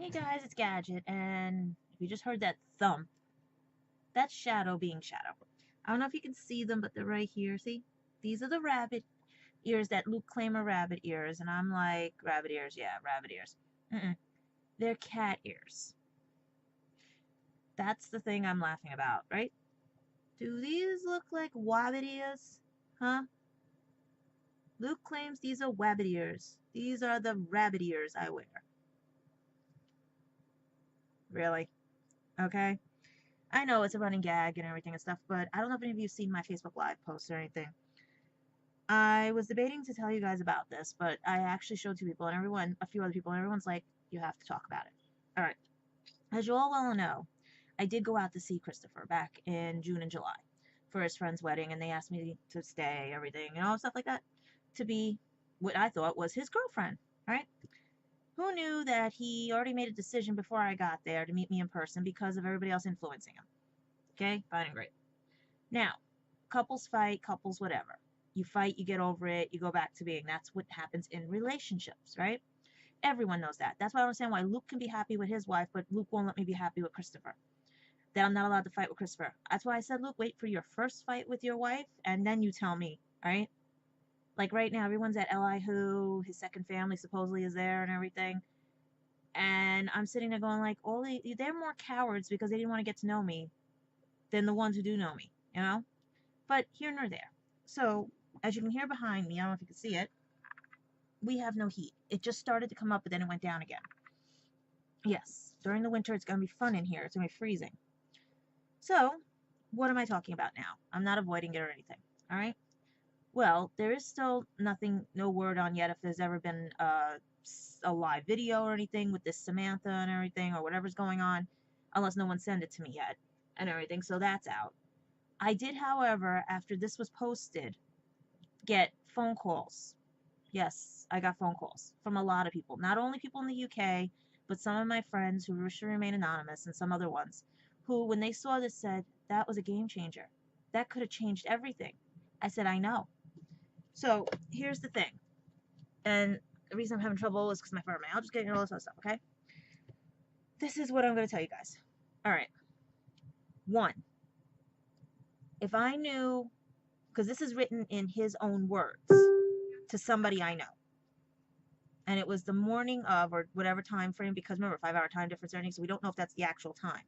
Hey guys, it's Gadget, and if you just heard that thump, that's Shadow being Shadow. I don't know if you can see them, but they're right here. See? These are the rabbit ears that Luke claim are rabbit ears, and I'm like, rabbit ears, yeah, rabbit ears. Mm-mm. They're cat ears. That's the thing I'm laughing about, right? Do these look like wabbit ears? Huh? Luke claims these are wabbit ears. These are the rabbit ears I wear. Really? Okay? I know it's a running gag and everything and stuff, but I don't know if any of you have seen my Facebook Live posts or anything. I was debating to tell you guys about this, but I actually showed two people and a few other people, and everyone's like, you have to talk about it. All right. As you all well know, I did go out to see Christopher back in June and July for his friend's wedding, and they asked me to stay, everything, stuff like that, to be what I thought was his girlfriend, right? Who knew that he already made a decision before I got there to meet me in person because of everybody else influencing him? Okay, fine and great. Now, couples fight, couples whatever. You fight, you get over it, you go back to being. That's what happens in relationships, right? Everyone knows that. That's why I don't understand why Luke can be happy with his wife, but Luke won't let me be happy with Christopher. That I'm not allowed to fight with Christopher. That's why I said, Luke, wait for your first fight with your wife, and then you tell me, right? Like right now, everyone's at Elihu, his second family supposedly is there and everything. And I'm sitting there going like, they're more cowards because they didn't want to get to know me than the ones who do know me, you know? But here nor there. So, as you can hear behind me, I don't know if you can see it, we have no heat. It just started to come up, but then it went down again. Yes, during the winter, it's going to be fun in here. It's going to be freezing. So, what am I talking about now? I'm not avoiding it or anything. All right? Well, there is still nothing, no word on yet if there's ever been a live video or anything with this Samantha and everything or whatever's going on, unless no one sent it to me yet and everything. So that's out. I did, however, after this was posted, get phone calls. Yes, I got phone calls from a lot of people. Not only people in the UK, but some of my friends who wish to remain anonymous and some other ones who, when they saw this, said, that was a game changer. That could have changed everything. I said, I know. So here's the thing. And the reason I'm having trouble is because my phone. I'll just get into all this other stuff, okay? This is what I'm going to tell you guys. All right. One, if I knew, because this is written in his own words to somebody I know, and it was the morning of or whatever time frame, because remember, 5-hour time difference or anything, so we don't know if that's the actual time.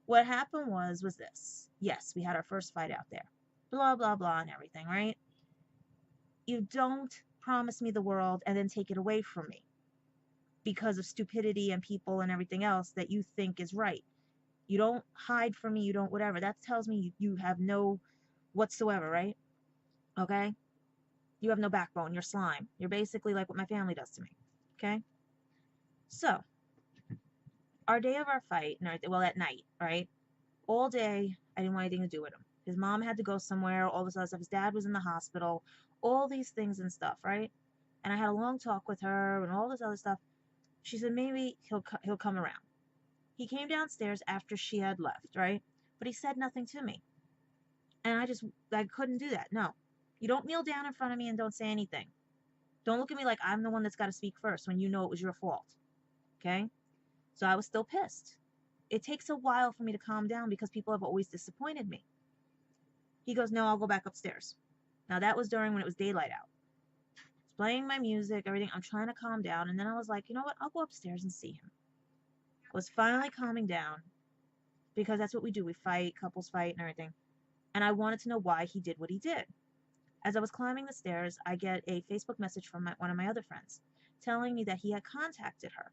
What happened was this. Yes, we had our first fight out there. Blah, blah, blah, and everything, right? You don't promise me the world and then take it away from me because of stupidity and people and everything else that you think is right. You don't hide from me, you don't whatever. That tells me you have no whatsoever, right? Okay? You have no backbone. You're slime. You're basically like what my family does to me. Okay? So, our day of our fight, well, at night, right? All day, I didn't want anything to do with him. His mom had to go somewhere, all this other stuff. His dad was in the hospital, all these things and stuff, right? And I had a long talk with her and all this other stuff. She said maybe he'll come around. He came downstairs after she had left, right? But he said nothing to me. And I couldn't do that. No. You don't kneel down in front of me and don't say anything. Don't look at me like I'm the one that's got to speak first when you know it was your fault. Okay? So I was still pissed. It takes a while for me to calm down because people have always disappointed me. He goes, no, I'll go back upstairs. Now that was during when it was daylight out. I was playing my music, everything. I'm trying to calm down. And then I was like, you know what? I'll go upstairs and see him. I was finally calming down because that's what we do. We fight, couples fight and everything. And I wanted to know why he did what he did. As I was climbing the stairs, I get a Facebook message from one of my other friends telling me that he had contacted her,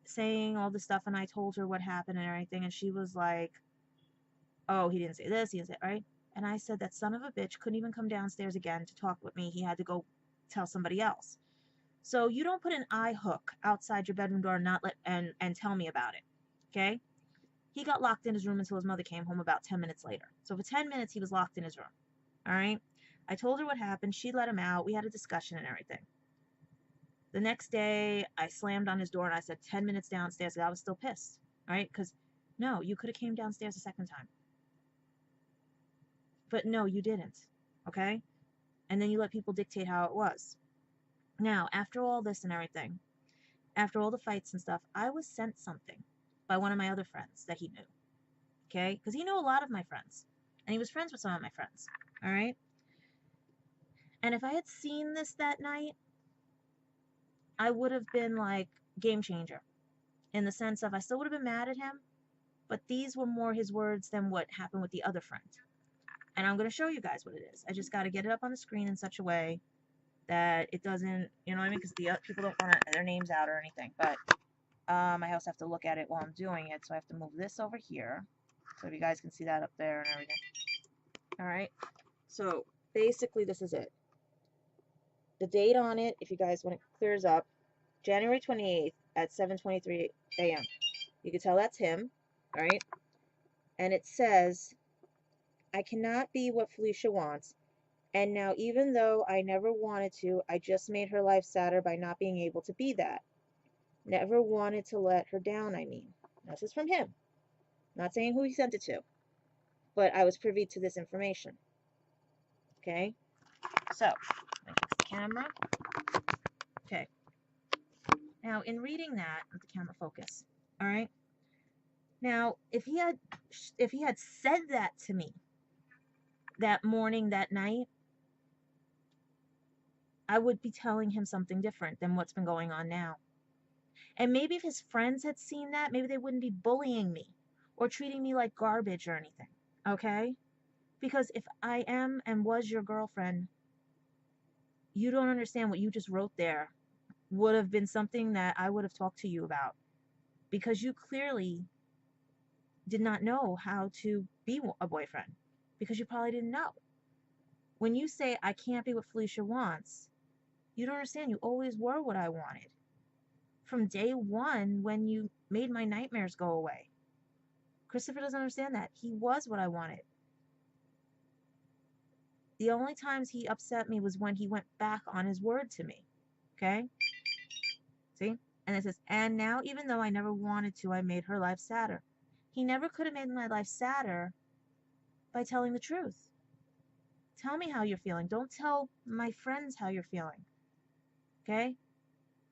saying all this stuff, and I told her what happened and everything, and she was like, oh, he didn't say this, he didn't say it, right? And I said that son of a bitch couldn't even come downstairs again to talk with me. He had to go tell somebody else. So you don't put an eye hook outside your bedroom door and not let and tell me about it. Okay? He got locked in his room until his mother came home about 10 minutes later. So for 10 minutes he was locked in his room. All right? I told her what happened. She let him out. We had a discussion and everything. The next day, I slammed on his door and I said 10 minutes downstairs. I was still pissed. All right? Because, no, you could have came downstairs a second time. But no, you didn't. Okay? And then you let people dictate how it was. Now, after all this and everything, after all the fights and stuff, I was sent something by one of my other friends that he knew. Okay? Because he knew a lot of my friends. And he was friends with some of my friends. All right? And if I had seen this that night, I would have been like game changer. In the sense of I still would have been mad at him, but these were more his words than what happened with the other friend. And I'm going to show you guys what it is. I just got to get it up on the screen in such a way that it doesn't, you know what I mean? Because the people don't want their names out or anything. But I also have to look at it while I'm doing it. So I have to move this over here. So you guys can see that up there and everything. All right. So basically this is it. The date on it, if you guys, when it clears up, January 28th at 7:23 a.m. You can tell that's him, right? And it says, I cannot be what Felicia wants. And now, even though I never wanted to, I just made her life sadder by not being able to be that. Never wanted to let her down, I mean. This is from him. Not saying who he sent it to, but I was privy to this information. Okay? So, let me fix the camera. Okay. Now, in reading that, let the camera focus. All right? Now, if he had said that to me that morning, that night, I would be telling him something different than what's been going on now. And maybe if his friends had seen that, maybe they wouldn't be bullying me or treating me like garbage or anything. Okay? Because if I am and was your girlfriend, you don't understand what you just wrote there would have been something that I would have talked to you about. Because you clearly did not know how to be a boyfriend. Because you probably didn't know. When you say, I can't be what Felicia wants, you don't understand. You always were what I wanted. From day one, when you made my nightmares go away. Christopher doesn't understand that. He was what I wanted. The only times he upset me was when he went back on his word to me. Okay? See? And it says, and now, even though I never wanted to, I made her life sadder. He never could have made my life sadder by telling the truth. Tell me how you're feeling. Don't tell my friends how you're feeling. Okay?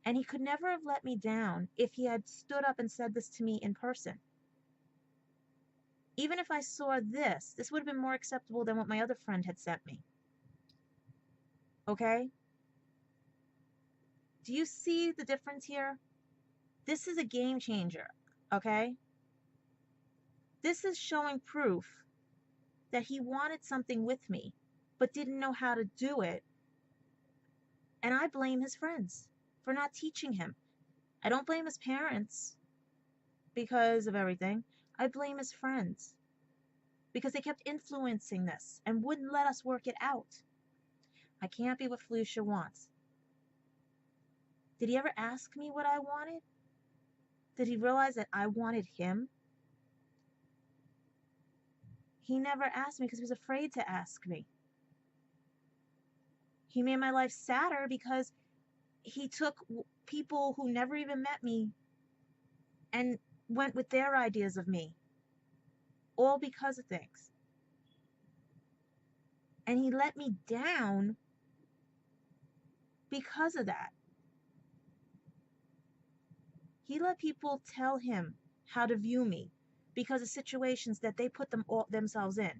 And he could never have let me down if he had stood up and said this to me in person. Even if I saw this would have been more acceptable than what my other friend had sent me. Okay? Do you see the difference here? This is a game changer. Okay? This is showing proof that he wanted something with me, but didn't know how to do it. And I blame his friends for not teaching him. I don't blame his parents because of everything. I blame his friends because they kept influencing this and wouldn't let us work it out. I can't be what Felicia wants. Did he ever ask me what I wanted? Did he realize that I wanted him? He never asked me because he was afraid to ask me. He made my life sadder because he took people who never even met me and went with their ideas of me. All because of things. And he let me down because of that. He let people tell him how to view me because of situations that they put themselves in.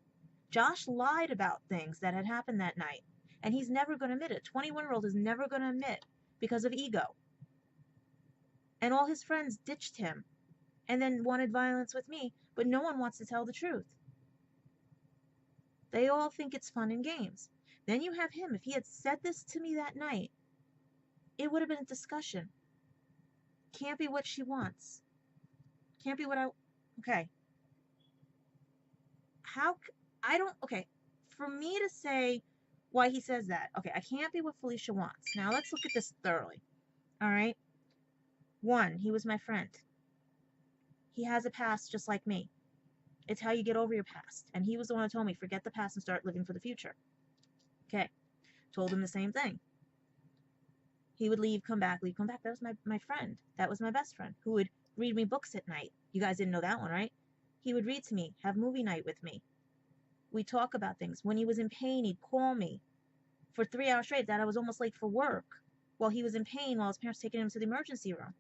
Josh lied about things that had happened that night, and he's never going to admit it. 21-year-old is never going to admit because of ego. And all his friends ditched him and then wanted violence with me, but no one wants to tell the truth. They all think it's fun and games. Then you have him. If he had said this to me that night, it would have been a discussion. Can't be what she wants. Can't be what okay. Okay. For me to say why he says that, okay, I can't be what Felicia wants. Now let's look at this thoroughly. All right. 1, he was my friend. He has a past just like me. It's how you get over your past. And he was the one who told me, forget the past and start living for the future. Okay. Told him the same thing. He would leave, come back, leave, come back. That was my friend. That was my best friend who would read me books at night. You guys didn't know that one, right? He would read to me, have movie night with me. We'd talk about things. When he was in pain, he'd call me for 3 hours straight that I was almost late for work while he was in pain while his parents taking him to the emergency room.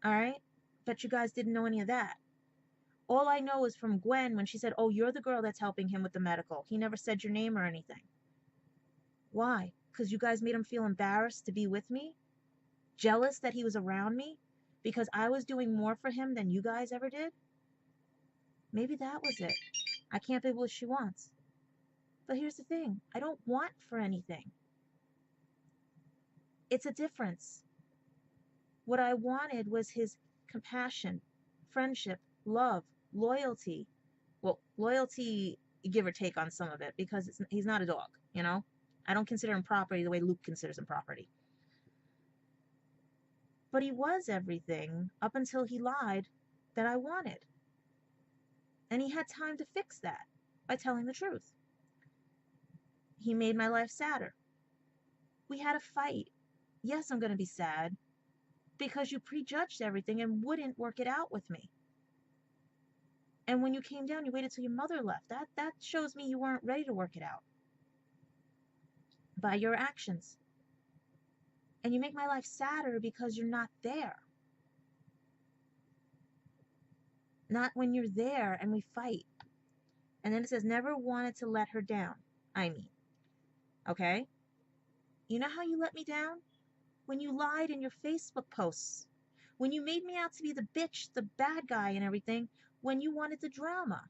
All right? Bet you guys didn't know any of that. All I know is from Gwen when she said, oh, you're the girl that's helping him with the medical. He never said your name or anything. Why? Because you guys made him feel embarrassed to be with me? Jealous that he was around me? Because I was doing more for him than you guys ever did? Maybe that was it. I can't be what she wants. But here's the thing. I don't want for anything. It's a difference. What I wanted was his compassion, friendship, love, loyalty. Well, loyalty, give or take on some of it, because he's not a dog, you know? I don't consider him property the way Luke considers him property. But he was everything up until he lied that I wanted. And he had time to fix that by telling the truth. He made my life sadder. We had a fight. Yes, I'm going to be sad because you prejudged everything and wouldn't work it out with me. And when you came down, you waited till your mother left. That shows me you weren't ready to work it out by your actions. And you make my life sadder because you're not there. Not when you're there and we fight. And then it says, never wanted to let her down. Okay? You know how you let me down? When you lied in your Facebook posts. When you made me out to be the bitch, the bad guy and everything, when you wanted the drama.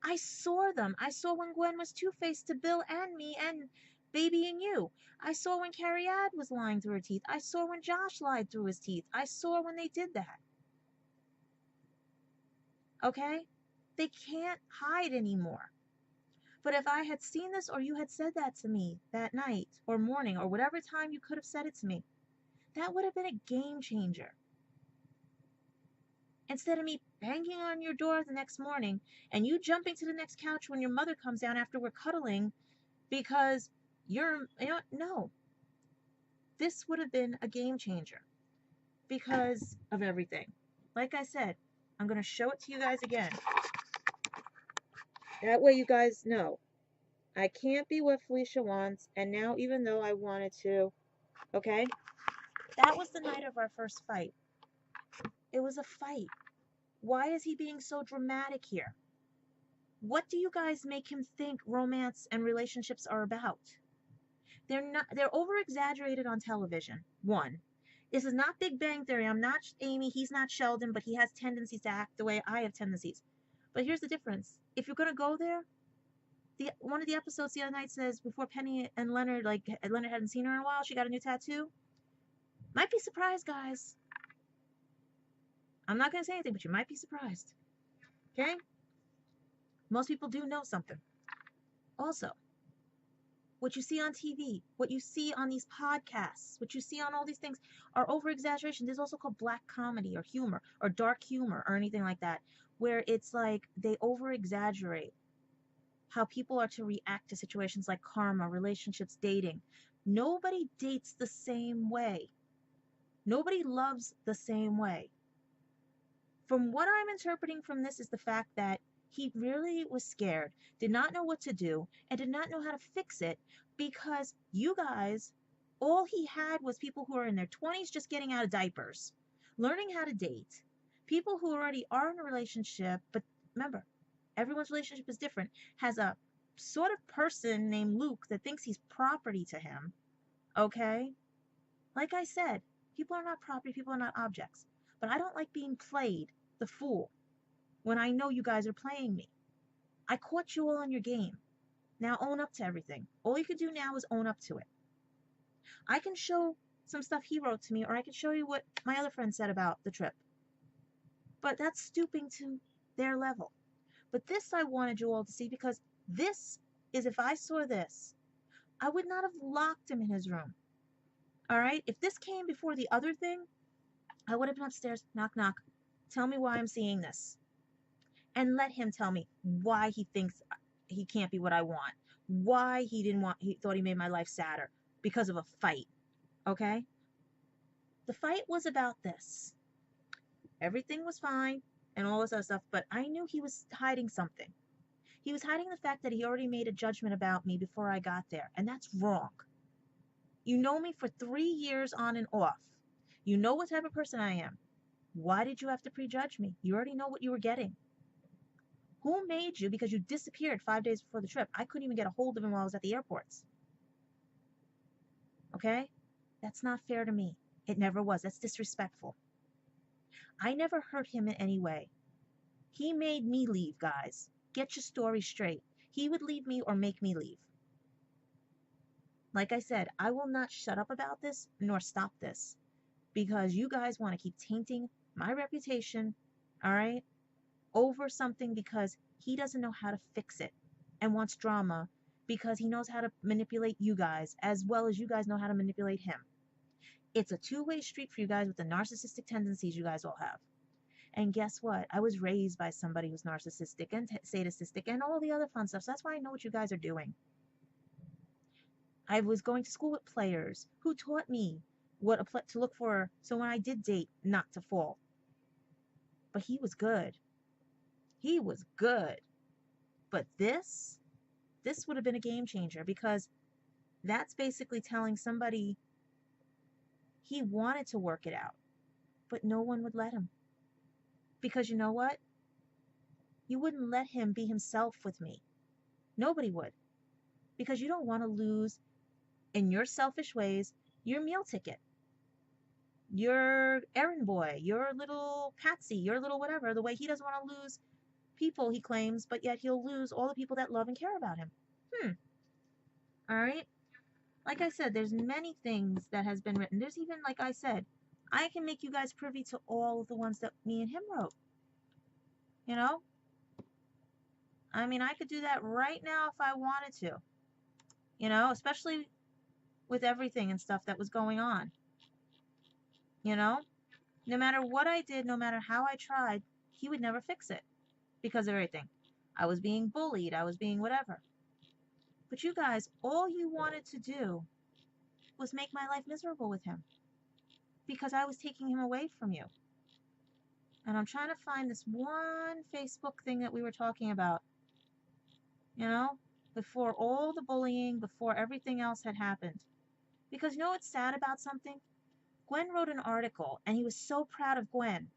I saw them. I saw when Gwen was two-faced to Bill and me and Baby and you. I saw when Carrie Ann was lying through her teeth. I saw when Josh lied through his teeth. I saw when they did that. Okay? They can't hide anymore. But if I had seen this or you had said that to me that night or morning or whatever time you could have said it to me, that would have been a game changer. Instead of me banging on your door the next morning and you jumping to the next couch when your mother comes down after we're cuddling because no. This would have been a game changer because of everything. Like I said, I'm going to show it to you guys again. That way you guys know. I can't be what Felicia wants, and now even though I wanted to, okay? That was the night of our first fight. It was a fight. Why is he being so dramatic here? What do you guys make him think romance and relationships are about? They're over exaggerated on television. One. This is not Big Bang Theory. I'm not Amy, he's not Sheldon, but he has tendencies to act the way I have tendencies. But here's the difference. If you're gonna go there, one of the episodes the other night says before Penny and Leonard, like Leonard hadn't seen her in a while, she got a new tattoo. Might be surprised, guys. I'm not gonna say anything, but you might be surprised. Okay? Most people do know something. Also, what you see on TV, what you see on these podcasts, what you see on all these things are over exaggeration. There's also called black comedy or humor or dark humor or anything like that, where it's like they over exaggerate how people are to react to situations like karma, relationships, dating. Nobody dates the same way. Nobody loves the same way. From what I'm interpreting from this is the fact that he really was scared, did not know what to do, and did not know how to fix it because you guys, all he had was people who are in their 20s just getting out of diapers, learning how to date, people who already are in a relationship, but remember, everyone's relationship is different, has a sort of person named Luke that thinks he's property to him, okay? Like I said, people are not property, people are not objects. But I don't like being played the fool when I know you guys are playing me. I caught you all on your game. Now own up to everything. All you can do now is own up to it. I can show some stuff he wrote to me, or I can show you what my other friend said about the trip. But that's stooping to their level. But this I wanted you all to see because this is, if I saw this, I would not have locked him in his room. All right? If this came before the other thing, I would have been upstairs, knock, knock. Tell me why I'm seeing this. And let him tell me why he thinks he can't be what I want. Why he thought he made my life sadder. Because of a fight. Okay? The fight was about this. Everything was fine and all this other stuff, but I knew he was hiding something. He was hiding the fact that he already made a judgment about me before I got there, and that's wrong. You know me for 3 years on and off. You know what type of person I am. Why did you have to prejudge me? You already know what you were getting. Who made you? Because you disappeared 5 days before the trip. I couldn't even get a hold of him while I was at the airports. Okay? That's not fair to me. It never was. That's disrespectful. I never hurt him in any way. He made me leave, guys. Get your story straight. He would leave me or make me leave. Like I said, I will not shut up about this nor stop this because you guys want to keep tainting my reputation, all right, over something because he doesn't know how to fix it and wants drama because he knows how to manipulate you guys as well as you guys know how to manipulate him. It's a two-way street for you guys with the narcissistic tendencies you guys all have. And guess what? I was raised by somebody who's narcissistic and sadistic and all the other fun stuff. So that's why I know what you guys are doing. I was going to school with players who taught me what to look for so when I did date, not to fall. But he was good. He was good. But this would have been a game changer because that's basically telling somebody he wanted to work it out, but no one would let him. Because you know what? You wouldn't let him be himself with me. Nobody would. Because you don't want to lose, in your selfish ways, your meal ticket, your errand boy, your little patsy, your little whatever, the way he doesn't want to lose people, he claims, but yet he'll lose all the people that love and care about him. All right? Like I said, there's many things that has been written. There's even, like I said, I can make you guys privy to all of the ones that me and him wrote. You know? I mean, I could do that right now if I wanted to. You know, especially with everything and stuff that was going on. You know? No matter what I did, no matter how I tried, he would never fix it because of everything. I was being bullied. I was being whatever. But you guys, all you wanted to do was make my life miserable with him because I was taking him away from you. And I'm trying to find this one Facebook thing that we were talking about, you know, before all the bullying, before everything else had happened. Because you know what's sad about something? Gwen wrote an article, and he was so proud of Gwen.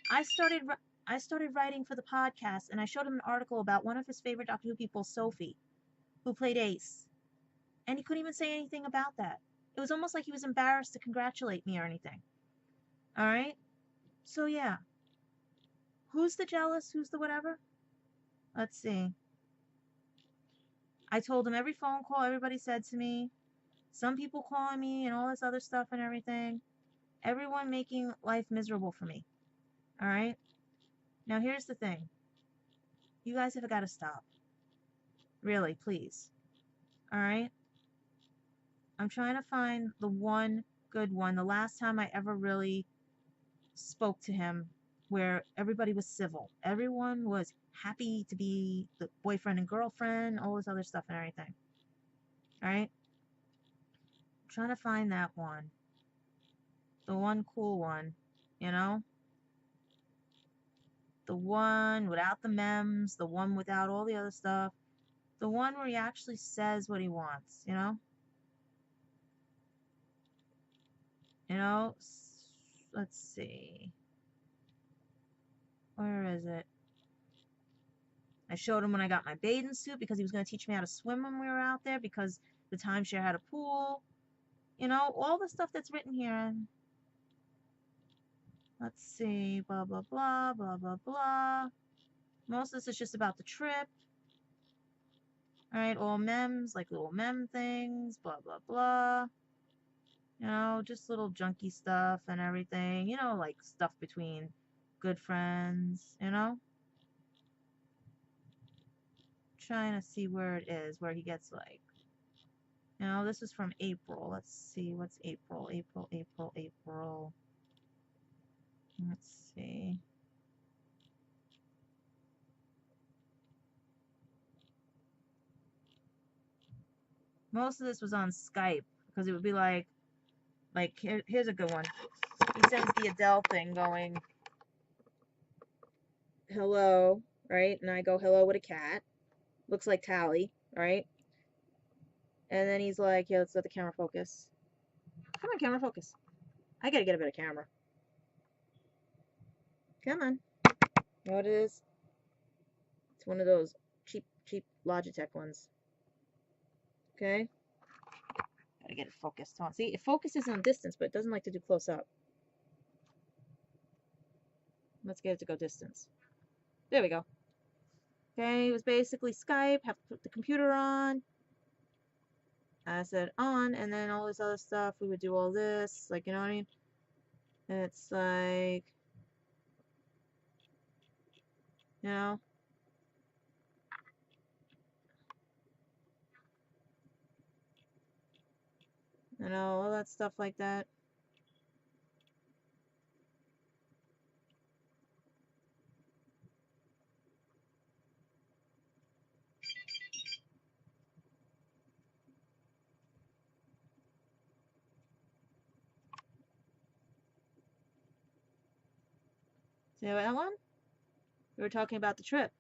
I started writing for the podcast, and I showed him an article about one of his favorite Doctor Who people, Sophie, who played Ace. And he couldn't even say anything about that. It was almost like he was embarrassed to congratulate me or anything. All right? So, yeah. Who's the jealous? Who's the whatever? Let's see. I told him every phone call everybody said to me, some people calling me and all this other stuff and everything. Everyone making life miserable for me. All right? Now, here's the thing. You guys have got to stop. Really, please. All right? I'm trying to find the one good one. The last time I ever really spoke to him where everybody was civil. Everyone was happy to be the boyfriend and girlfriend, all this other stuff and everything. All right? I'm trying to find that one. The one cool one, you know? The one without the memes, the one without all the other stuff. The one where he actually says what he wants, you know? You know? Let's see. Where is it? I showed him when I got my bathing suit because he was going to teach me how to swim when we were out there because the timeshare had a pool. You know, all the stuff that's written here. Let's see, blah, blah, blah, blah, blah, blah. Most of this is just about the trip. All right, all memes, like little mem things, blah, blah, blah. You know, just little junky stuff and everything. You know, like stuff between good friends, you know? Trying to see where it is, where he gets like, you know, this is from April. Let's see, what's April? April. Let's see. Most of this was on Skype because it would be like here's a good one. He sends the Adele thing going, hello, right? And I go, hello with a cat. Looks like Tally, right? And then he's like, yeah, let's let the camera focus. Come on, camera, focus. I gotta get a better camera. Come on. You know what it is? It's one of those cheap Logitech ones. Okay? Gotta get it focused on. See, it focuses on distance, but it doesn't like to do close up. Let's get it to go distance. There we go. Okay, it was basically Skype, have to put the computer on. I said on, and then all this other stuff, we would do all this, like, you know what I mean? It's like, you know, all that stuff like that. See that one? We were talking about the trip.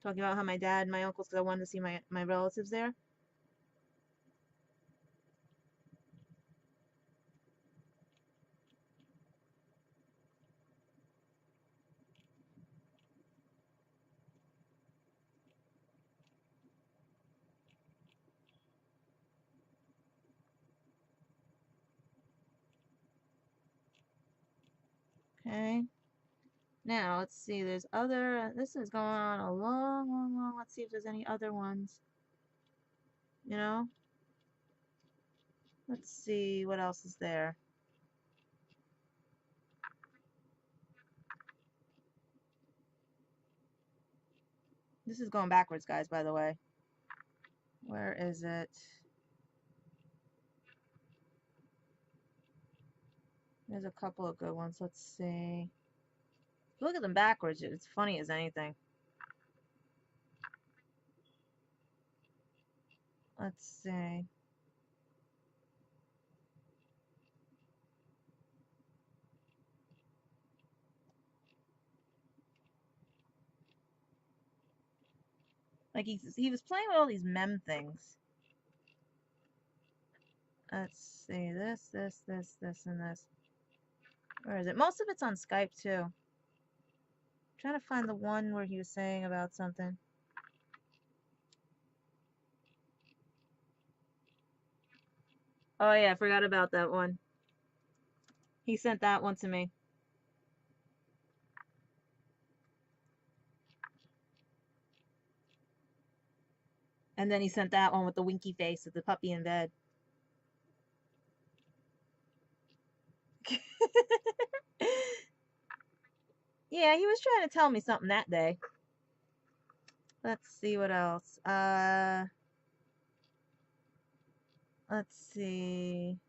Talking about how my dad and my uncles, because I wanted to see my relatives there. Okay. Now, let's see, there's other, this is going on a long, let's see if there's any other ones, you know? Let's see what else is there. This is going backwards, guys, by the way. Where is it? There's a couple of good ones. Let's see. Look at them backwards. It's funny as anything. Let's see. Like he was playing with all these mem things. Let's see. This, and this. Where is it? Most of it's on Skype, too. I'm trying to find the one where he was saying about something. Oh, yeah, I forgot about that one. He sent that one to me. And then he sent that one with the winky face of the puppy in bed. Yeah, he was trying to tell me something that day. Let's see what else. Let's see.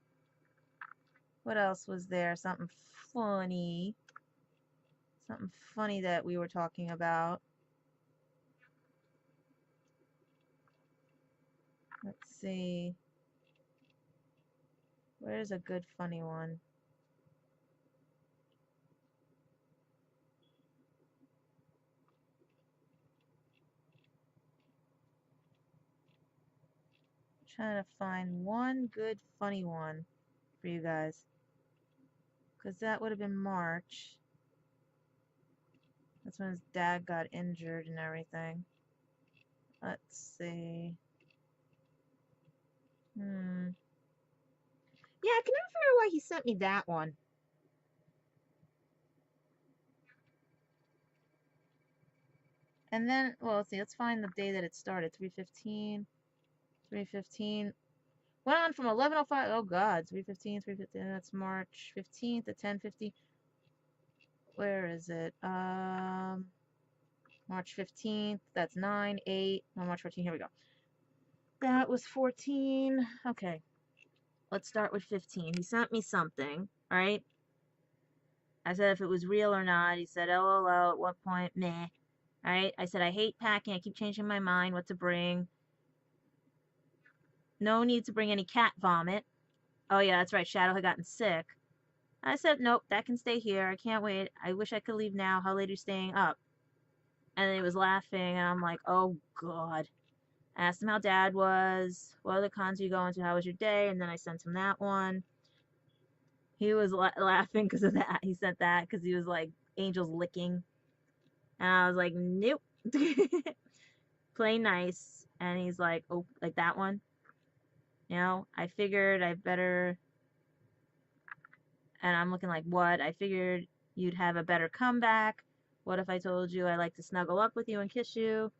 What else was there? Something funny. Something funny that we were talking about. Let's see. Where's a good funny one? Trying to find one good funny one for you guys. Because that would have been March. That's when his dad got injured and everything. Let's see. Yeah, I can never figure out why he sent me that one. And then, well, let's see. Let's find the day that it started. 3:15. 3:15. Went on from 11:05. Oh, God. 3:15. 3:15. That's March 15th to 10:50. Where is it? March 15th. That's 9, 8. No, March 14th. Here we go. That was 14. Okay. Let's start with 15. He sent me something, right? I said if it was real or not. He said, LOL, at what point? Meh. Alright? I said, I hate packing. I keep changing my mind what to bring. No need to bring any cat vomit. Oh, yeah, that's right. Shadow had gotten sick. I said, nope, that can stay here. I can't wait. I wish I could leave now. How late are you staying up? And then he was laughing, and I'm like, oh, God. I asked him how dad was. What other cons are you going to? How was your day? And then I sent him that one. He was laughing because of that. He said that because he was like, angels licking. And I was like, nope. Play nice. And he's like, oh, like that one. I figured I better, and I'm looking like, what? I figured you'd have a better comeback. What if I told you I like to snuggle up with you and kiss you?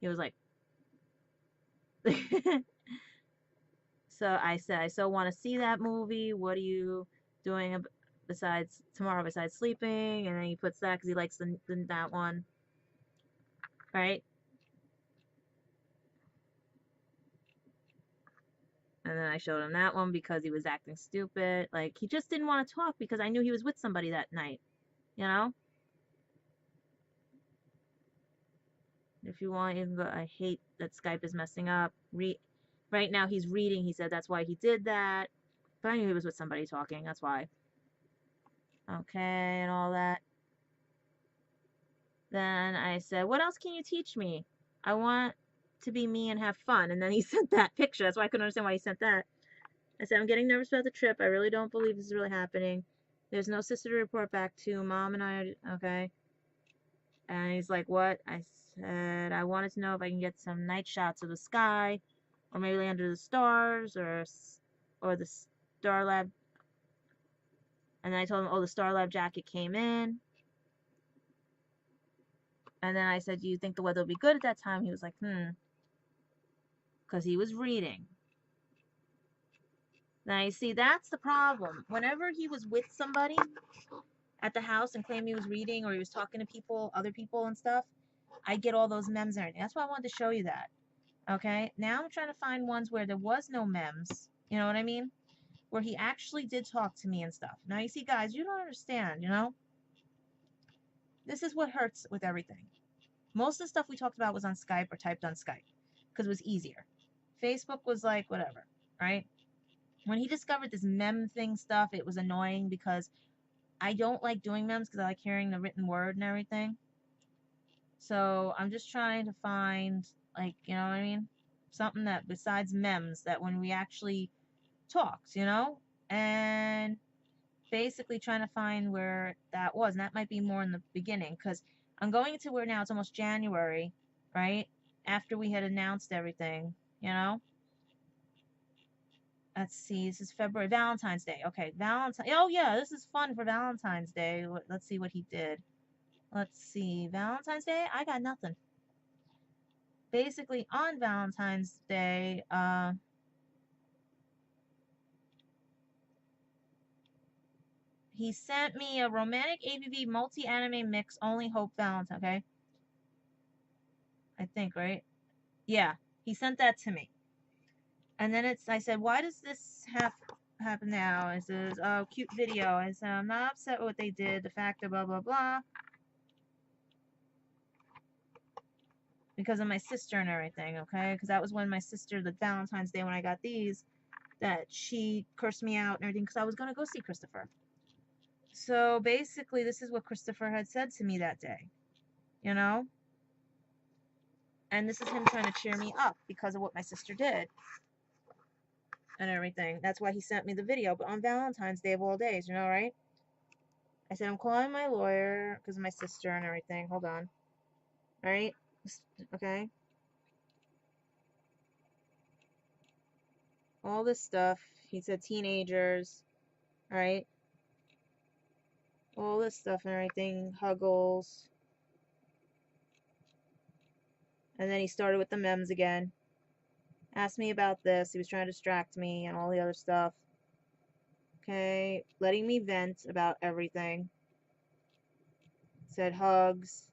He was like, so I said, I so want to see that movie. What are you doing besides tomorrow besides sleeping? And then he puts that because he likes that one, right? And then I showed him that one because he was acting stupid. Like, he just didn't want to talk because I knew he was with somebody that night, you know? If you want, you can go. I hate that Skype is messing up. Right now he's reading. He said that's why he did that. But I knew he was with somebody talking. That's why. Okay, and all that. Then I said, what else can you teach me? I want to be me and have fun. And then he sent that picture. That's why I couldn't understand why he sent that. I said, I'm getting nervous about the trip. I really don't believe this is really happening. There's no sister to report back to. Mom and I are okay. And he's like, what? I said, I wanted to know if I can get some night shots of the sky, or maybe under the stars, or the Star Lab. And then I told him, oh, the Star Lab jacket came in. And then I said, do you think the weather will be good at that time? He was like, because he was reading. Now, you see, that's the problem. Whenever he was with somebody at the house and claimed he was reading, or he was talking to people, other people and stuff, I get all those memes and everything. That's why I wanted to show you that. Okay? Now I'm trying to find ones where there was no memes. You know what I mean? Where he actually did talk to me and stuff. Now, you see, guys, you don't understand, This is what hurts with everything. Most of the stuff we talked about was on Skype or typed on Skype because it was easier. Facebook was like, whatever, right? When he discovered this mem thing stuff, it was annoying because I don't like doing memes because I like hearing the written word and everything. So I'm just trying to find, like, you know what I mean? Something that besides memes that when we actually talked, and basically trying to find where that was. And that might be more in the beginning because I'm going to where now it's almost January, right? After we had announced everything, Let's see, this is February, Valentine's Day. Okay, Oh, yeah, this is fun for Valentine's Day. Let's see what he did. Let's see, Valentine's Day, I got nothing. Basically, on Valentine's Day, he sent me a romantic ABV multi-anime mix, Only Hope Valentine, okay? I think, right? Yeah, he sent that to me. And then I said, why does this happen now? It says, oh, cute video. I said, I'm not upset with what they did, the fact that blah, blah, blah. Because of my sister and everything, okay? Because that was when my sister, the Valentine's Day when I got these, that she cursed me out and everything because I was going to go see Christopher. So basically, this is what Christopher had said to me that day, And this is him trying to cheer me up because of what my sister did and everything. That's why he sent me the video. But on Valentine's Day of all days, right? I said, I'm calling my lawyer because of my sister and everything. Hold on. All right? Okay? All this stuff. He said teenagers. All right? All this stuff and everything. Huggles. And then he started with the memes again. Asked me about this. He was trying to distract me and all the other stuff. Okay? Letting me vent about everything. Said hugs.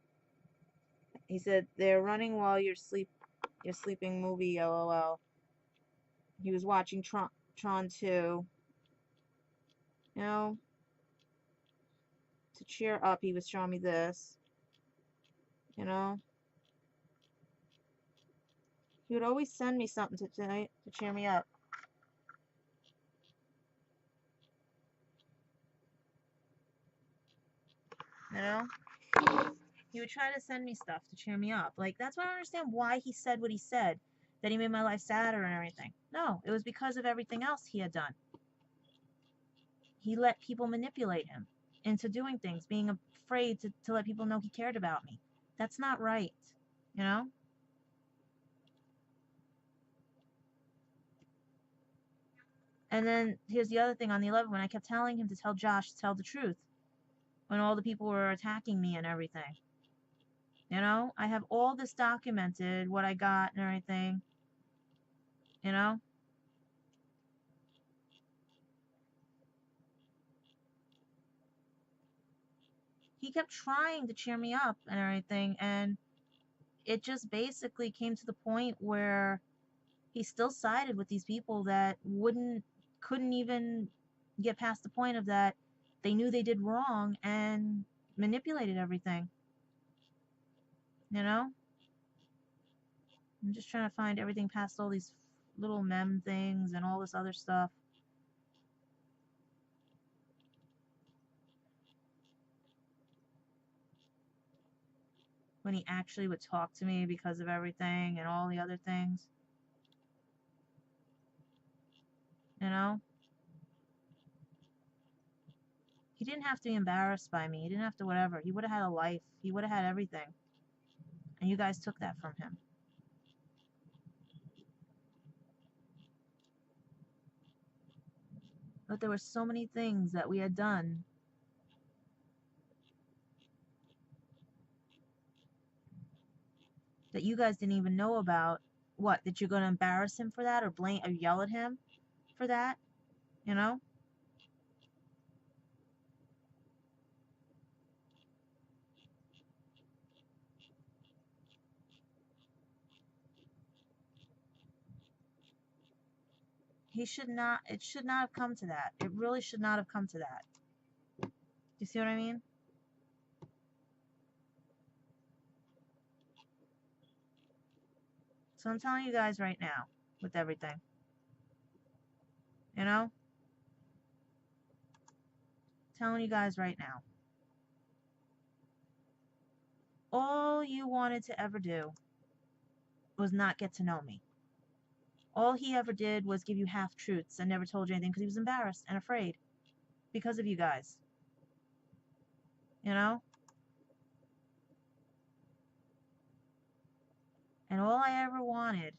He said, they're running while you're sleeping movie, lol. He was watching Tron 2. To cheer up, he was showing me this. He would always send me something to cheer me up. He would try to send me stuff to cheer me up. Like, that's why I don't understand why he said what he said. That he made my life sadder and everything. No, it was because of everything else he had done. He let people manipulate him into doing things, being afraid to let people know he cared about me. That's not right, you know? And then here's the other thing on the 11th, when I kept telling him to tell Josh to tell the truth, when all the people were attacking me and everything. You know, I have all this documented, what I got and everything, you know? He kept trying to cheer me up and everything, and it just basically came to the point where he still sided with these people that couldn't even get past the point of that they knew they did wrong and manipulated everything. You know? I'm just trying to find everything past all these little mem things and all this other stuff. When he actually would talk to me because of everything and all the other things. You know? He didn't have to be embarrassed by me. He didn't have to whatever. He would have had a life. He would have had everything. And you guys took that from him. But there were so many things that we had done that you guys didn't even know about. What, that you're going to embarrass him for that or blame or yell at him for that? You know? It should not have come to that. It really should not have come to that. You see what I mean? So I'm telling you guys right now, with everything. You know? Telling you guys right now. All you wanted to ever do was not get to know me. All he ever did was give you half-truths and never told you anything because he was embarrassed and afraid because of you guys. You know? And all I ever wanted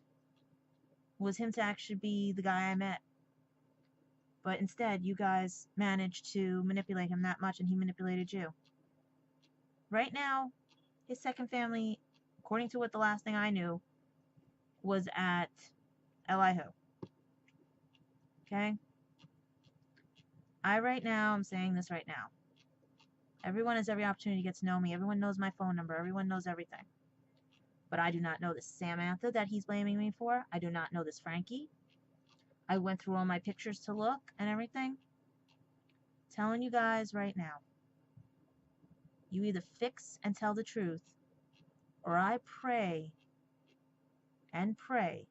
was him to actually be the guy I met. But instead, you guys managed to manipulate him that much and he manipulated you. Right now, his second family, according to what the last thing I knew, was at Elihu. Okay? I'm saying this right now. Everyone has every opportunity to get to know me. Everyone knows my phone number. Everyone knows everything. But I do not know this Samantha that he's blaming me for. I do not know this Frankie. I went through all my pictures to look and everything. Telling you guys right now. You either fix and tell the truth, or I pray and pray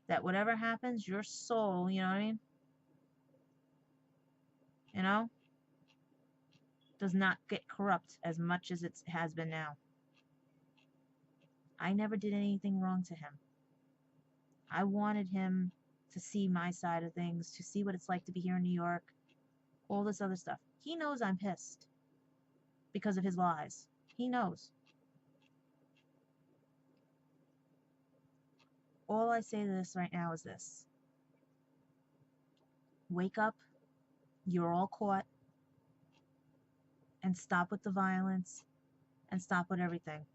that whatever happens, your soul, you know what I mean? You know? Does not get corrupt as much as it has been now. I never did anything wrong to him. I wanted him to see my side of things, to see what it's like to be here in New York, all this other stuff. He knows I'm pissed because of his lies. He knows. All I say to this right now is this. Wake up. You're all caught. And stop with the violence. And stop with everything.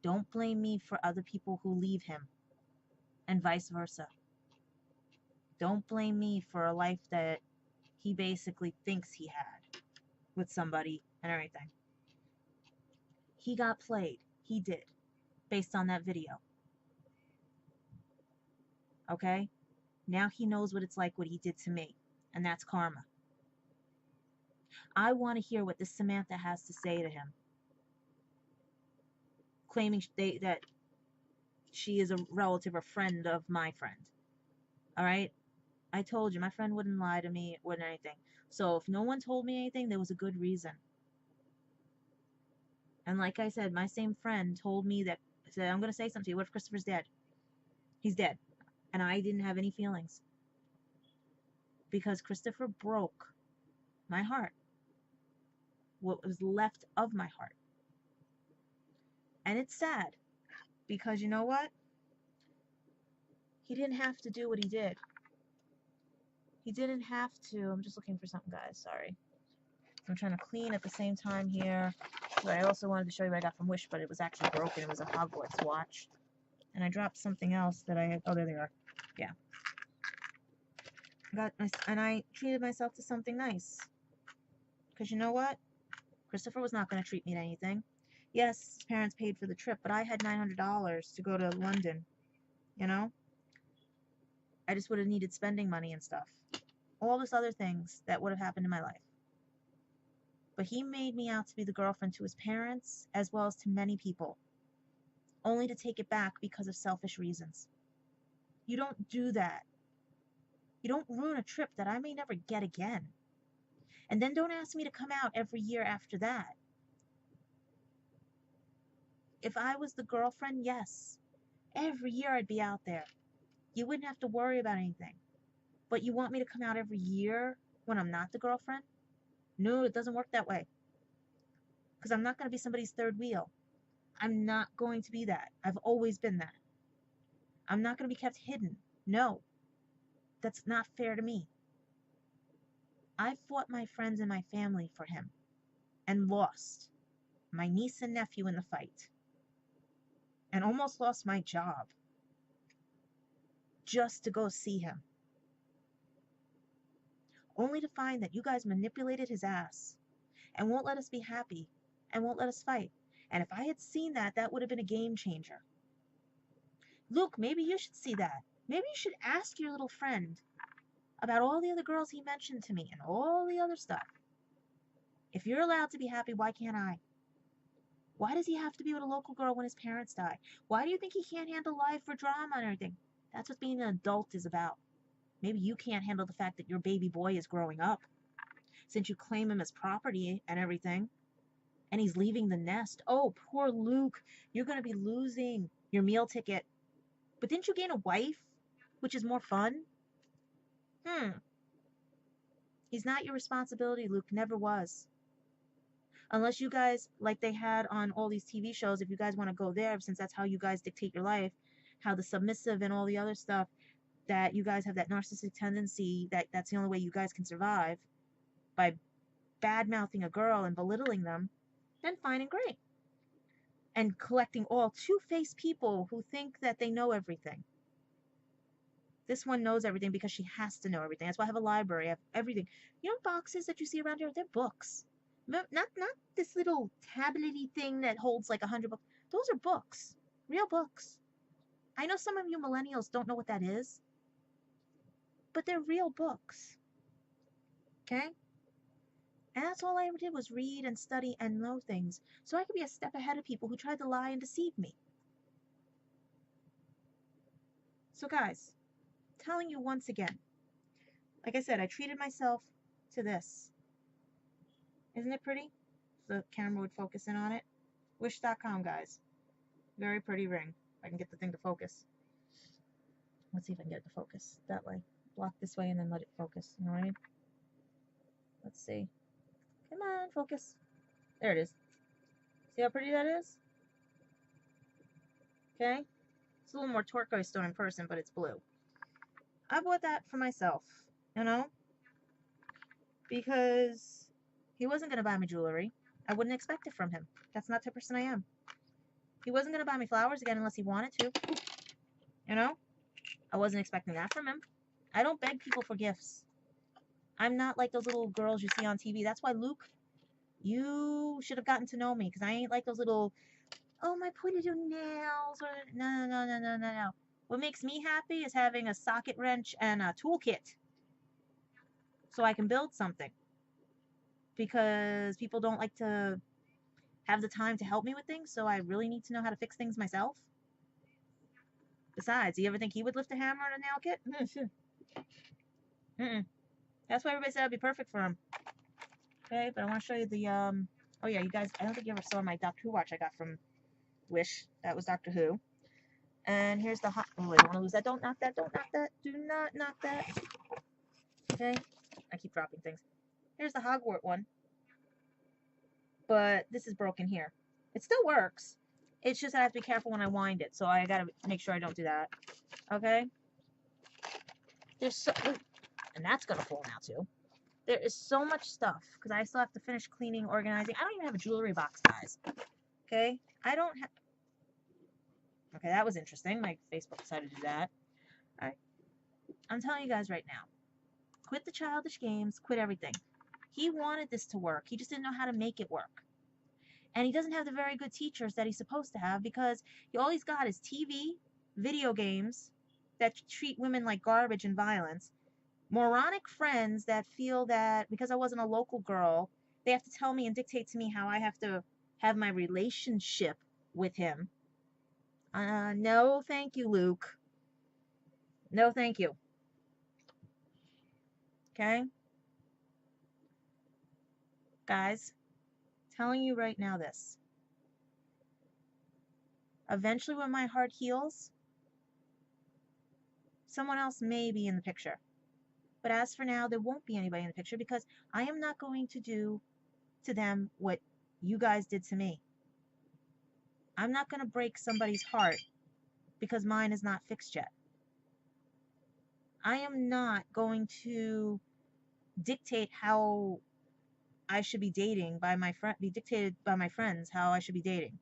Don't blame me for other people who leave him. And vice versa. Don't blame me for a life that he basically thinks he had with somebody and everything. He got played. He did. Based on that video. Okay? Now he knows what it's like, what he did to me. And that's karma. I want to hear what this Samantha has to say to him. Claiming that she is a relative or friend of my friend. Alright? I told you, my friend wouldn't lie to me, wouldn't anything. So if no one told me anything, there was a good reason. And like I said, my same friend told me that, said, I'm going to say something to you. What if Christopher's dead? He's dead. And I didn't have any feelings. because Christopher broke my heart, what was left of my heart. And it's sad because you know what? He didn't have to do what he did. He didn't have to. I'm just looking for something, guys. Sorry. I'm trying to clean at the same time here. But I also wanted to show you what I got from Wish, but it was actually broken. It was a Hogwarts watch. And I dropped something else that I had. Oh, there they are. Yeah. And I treated myself to something nice. Because you know what? Christopher was not going to treat me to anything. Yes, his parents paid for the trip, but I had $900 to go to London. You know? I just would have needed spending money and stuff. All this other things that would have happened in my life. But he made me out to be the girlfriend to his parents, as well as to many people, only to take it back because of selfish reasons. You don't do that. You don't ruin a trip that I may never get again. And then don't ask me to come out every year after that. If I was the girlfriend, yes. Every year I'd be out there. You wouldn't have to worry about anything. But you want me to come out every year when I'm not the girlfriend? No, it doesn't work that way. Because I'm not going to be somebody's third wheel. I'm not going to be that. I've always been that. I'm not going to be kept hidden. No. That's not fair to me. I fought my friends and my family for him. And lost. My niece and nephew in the fight. And almost lost my job. Just to go see him. Only to find that you guys manipulated his ass. And won't let us be happy. And won't let us fight. And if I had seen that, that would have been a game changer. Luke, maybe you should see that. Maybe you should ask your little friend about all the other girls he mentioned to me and all the other stuff. If you're allowed to be happy, why can't I? Why does he have to be with a local girl when his parents die? Why do you think he can't handle life or drama and everything? That's what being an adult is about. Maybe you can't handle the fact that your baby boy is growing up, since you claim him as property and everything, and he's leaving the nest. Oh, poor Luke. You're going to be losing your meal ticket. But didn't you gain a wife, which is more fun? He's not your responsibility, Luke. Never was. Unless you guys, like they had on all these TV shows, if you guys want to go there, since that's how you guys dictate your life, how the submissive and all the other stuff, that you guys have that narcissistic tendency, that's the only way you guys can survive, by bad-mouthing a girl and belittling them, then fine and great. And collecting all two-faced people who think that they know everything. This one knows everything because she has to know everything. That's why I have a library. I have everything. You know boxes that you see around here? They're books. Not this little tablet-y thing that holds like 100 books. Those are books. Real books. I know some of you millennials don't know what that is. But they're real books. Okay? And that's all I ever did was read and study and know things. So I could be a step ahead of people who tried to lie and deceive me. So guys, telling you once again, like I said, I treated myself to this. Isn't it pretty? The camera would focus in on it. Wish.com, guys. Very pretty ring. If I can get the thing to focus. Let's see if I can get it to focus that way. Block this way and then let it focus. You know what I mean? Let's see. Come on, focus. There it is. See how pretty that is? Okay? It's a little more turquoise stone in person, but it's blue. I bought that for myself, you know? Because he wasn't going to buy me jewelry. I wouldn't expect it from him. That's not the person I am. He wasn't going to buy me flowers again unless he wanted to. You know? I wasn't expecting that from him. I don't beg people for gifts. I'm not like those little girls you see on TV. That's why, Luke, you should have gotten to know me. Because I ain't like those little, oh, my pointed nails. Or, no. What makes me happy is having a socket wrench and a toolkit. So I can build something. Because people don't like to have the time to help me with things. So I really need to know how to fix things myself. Besides, do you ever think he would lift a hammer and a nail kit? That's why everybody said it'd be perfect for him. Okay, but I want to show you the, oh yeah, you guys, I don't think you ever saw my Doctor Who watch I got from Wish. That was Doctor Who. And here's the hot, oh wait, I don't want to lose that. Don't knock that, don't knock that. Do not knock that. Okay? I keep dropping things. Here's the Hogwarts one. But this is broken here. It still works. It's just I have to be careful when I wind it. So I gotta make sure I don't do that. Okay? There's so... Ooh, and that's gonna fall now too. There is so much stuff. Because I still have to finish cleaning, organizing. I don't even have a jewelry box, guys. Okay? I don't have... Okay, that was interesting. My Facebook decided to do that. Alright. I'm telling you guys right now. Quit the childish games. Quit everything. He wanted this to work. He just didn't know how to make it work. And he doesn't have the very good teachers that he's supposed to have because all he's got is TV, video games that treat women like garbage and violence, moronic friends that feel that because I wasn't a local girl, they have to tell me and dictate to me how I have to have my relationship with him. No, thank you, Luke. No, thank you. Okay? Guys, telling you right now this. Eventually when my heart heals, someone else may be in the picture. But as for now, there won't be anybody in the picture because I am not going to do to them what you guys did to me. I'm not going to break somebody's heart because mine is not fixed yet. I am not going to dictate how I should be dating by my friend, be dictated by my friends how I should be dating.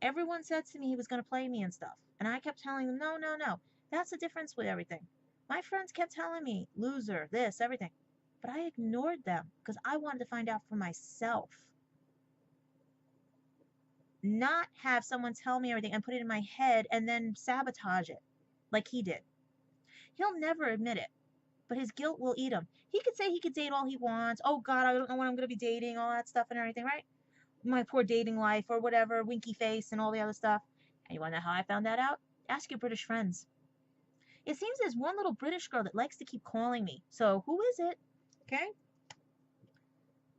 Everyone said to me he was going to play me and stuff. And I kept telling them, no, no, no. That's the difference with everything. My friends kept telling me, loser, this, everything. But I ignored them because I wanted to find out for myself. Not have someone tell me everything and put it in my head and then sabotage it like he did. He'll never admit it, but his guilt will eat him. He could say he could date all he wants. Oh, God, I don't know when I'm going to be dating, all that stuff and everything, right? My poor dating life or whatever, winky face and all the other stuff. And you want to know how I found that out? Ask your British friends. It seems there's one little British girl that likes to keep calling me. So who is it? Okay?